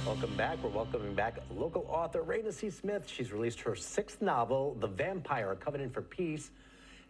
Welcome back. We're welcoming back local author Raina C. Smith. She's released her 6th novel, The Vampire: A Covenant for Peace,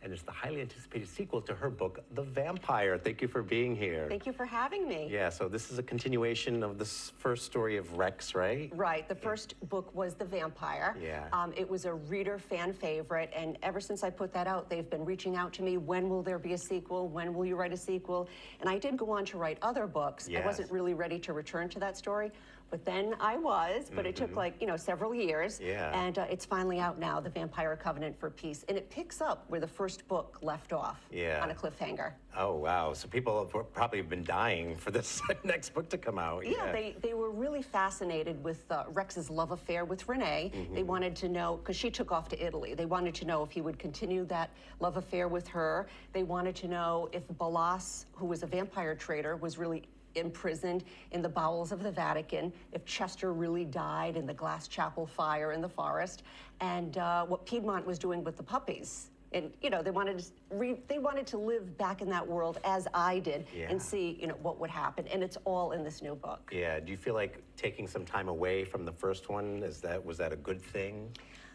and it's the highly anticipated sequel to her book, The Vampire. Thank you for being here. Thank you for having me. Yeah, so this is a continuation of this first story of Rex, right? Right. The first book was The Vampire. Yeah. It was a reader fan favorite, and ever since I put that out, they've been reaching out to me. When will there be a sequel? When will you write a sequel? And I did go on to write other books. Yes. I wasn't really ready to return to that story, but then I was, but it took several years. Yeah. And it's finally out now, The Vampire: A Covenant for Peace. And it picks up where the first book left off on a cliffhanger. Oh, wow. So people have probably been dying for this next book to come out. Yeah, they were really fascinated with Rex's love affair with Renee. They wanted to know, because she took off to Italy, they wanted to know if he would continue that love affair with her. They wanted to know if Ballas, who was a vampire trader, was really imprisoned in the bowels of the Vatican, if Chester really died in the Glass Chapel fire in the forest, and what Piedmont was doing with the puppies. And they wanted to live back in that world as I did and see what would happen. And it's all in this new book. Yeah. Do you feel like taking some time away from the first one, was that a good thing?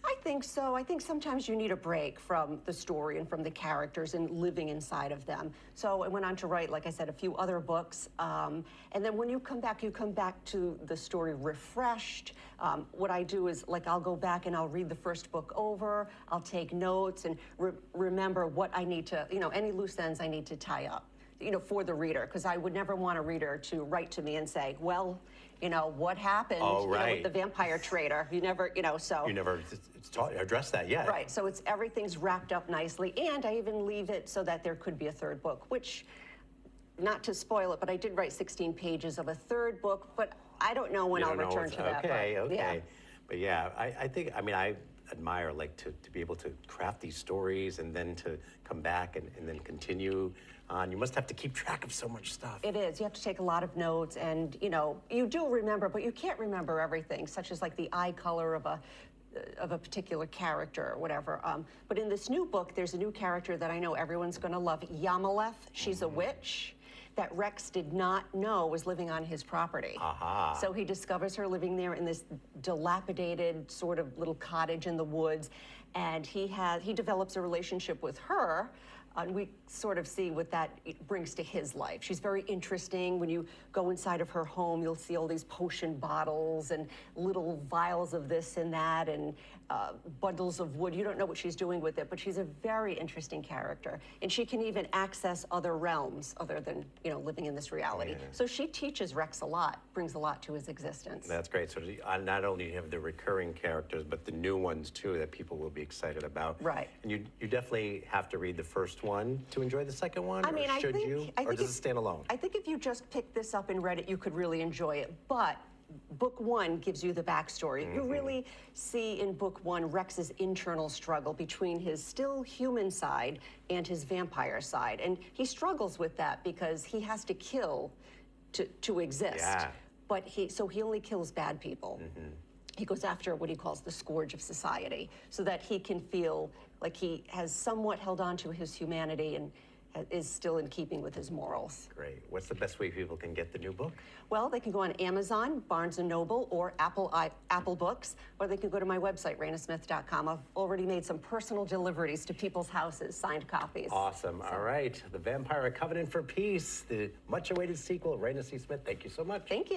I think so. I think sometimes you need a break from the story and from the characters and living inside of them. So I went on to write, like I said, a few other books. And then when you come back to the story refreshed. What I do is, like, I'll go back and I'll read the first book over. I'll take notes and remember what I need to, any loose ends I need to tie up, for the reader. Because I would never want a reader to write to me and say, well, what happened with the vampire trader? You never, so. You never addressed that yet. Right, so everything's wrapped up nicely, and I even leave it so that there could be a third book, which, not to spoil it, but I did write 16 pages of a third book, but I don't know when I'll return to that. Okay. Yeah. But yeah, I think, I admire, like, to be able to craft these stories and then to come back and then continue on. You must have to keep track of so much stuff. It is. You have to take a lot of notes, and you do remember, but you can't remember everything, such as like the eye color of a particular character or whatever. But in this new book, there's a new character that I know everyone's going to love, Yamaleth. She's a witch that Rex did not know was living on his property. So he discovers her living there in this dilapidated sort of little cottage in the woods, and he develops a relationship with her. And we sort of see what that brings to his life. She's very interesting. When you go inside of her home, you'll see all these potion bottles and little vials of this and that and bundles of wood. You don't know what she's doing with it, but she's a very interesting character. And she can even access other realms other than, living in this reality. Yeah. So she teaches Rex a lot, brings a lot to his existence. That's great. So not only do you have the recurring characters, but the new ones too that people will be excited about. Right. And you definitely have to read the first one to enjoy the second one? I mean, or should you? Or does it stand alone? I think if you just picked this up and read it, you could really enjoy it. But book one gives you the backstory. You really see in book one Rex's internal struggle between his still human side and his vampire side. And he struggles with that because he has to kill to exist. Yeah. But he only kills bad people. He goes after what he calls the scourge of society, so that he can feel like he has somewhat held on to his humanity and is still in keeping with his morals. Great. What's the best way people can get the new book? Well, they can go on Amazon, Barnes & Noble, or Apple Books, or they can go to my website, rainasmith.com. I've already made some personal deliveries to people's houses, signed copies. Awesome. All right. The Vampire: A Covenant for Peace, the much-awaited sequel. Raina C. Smith, thank you so much. Thank you.